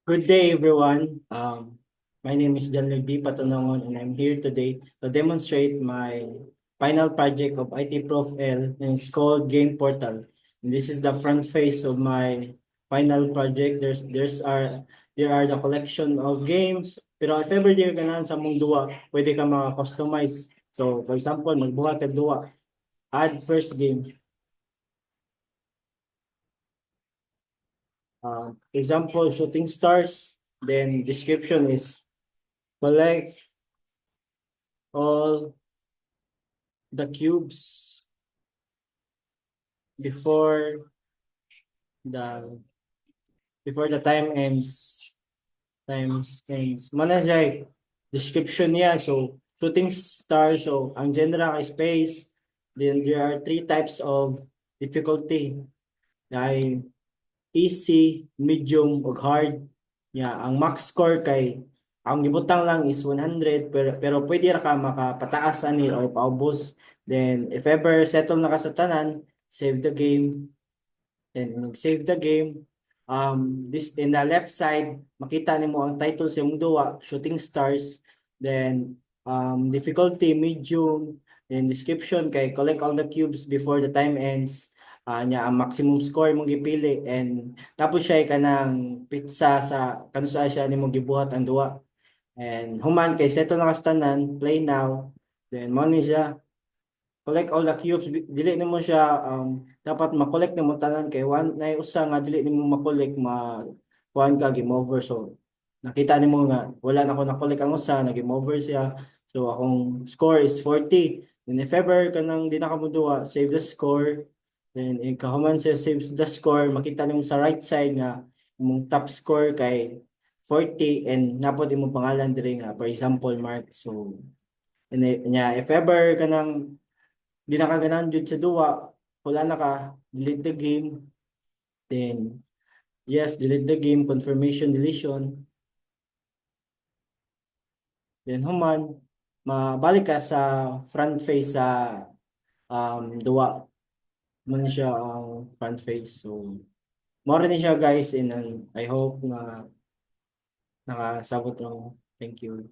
Good day, everyone. My name is John B. Patanongon, and I'm here today to demonstrate my final project of IT Prof L, and it's called Game Portal. And this is the front face of my final project. There are the collection of games. Pero if ever di ka ganahan sa mong duwa, pwede ka maka-customize. So, for example, magbuhat ka duwa, add first game. Example, shooting stars. Then description is collect all the cubes before the before the time ends. Times ends. Mana siya description niya. So shooting star. So ang genre kay space. Then there are three types of difficulty. Ay easy, medium, ug hard. Yeah, ang max score kay ang gibutang lang is 100 pero pwede ra ka makapataas ani or paubos. Then if ever settle na ka sa tanan, save the game. Then nag-save the game. This in the left side, makita nimo ang title sa imong duwa, Shooting Stars. Then difficulty medium, then description kay collect all the cubes before the time ends. Nya ang maximum score mong gipili and tapos siya kanang pizza sa kanusa siya nimo gibuhat ang duwa. And human kay settle na kastanan, play now. Then mo ni siya collect all the cubes. Dili nimo siya dapat ma-collect nimo tanan kay one na usa nga dili nimo ma-collect kuan ka game over. So nakita nimo nga wala na ko na-collect ang usa na game over siya. So akong score is 40. Then if ever kanang di na ka moduwa, save the score. Then ikahuman siya save the score, makita nimo sa right side nga imong top score kay 40 and napod imong pangalan diri nga for example Mark. So nya if ever kanang di na ka ganahan jud sa duwa, wala na ka, delete the game. Then, yes, delete the game, confirmation, deletion. Then, human, mabalik ka sa front face sa duwa. Man siya ang front face. So, more ni siya guys, and I hope na nakasabot lang. Thank you.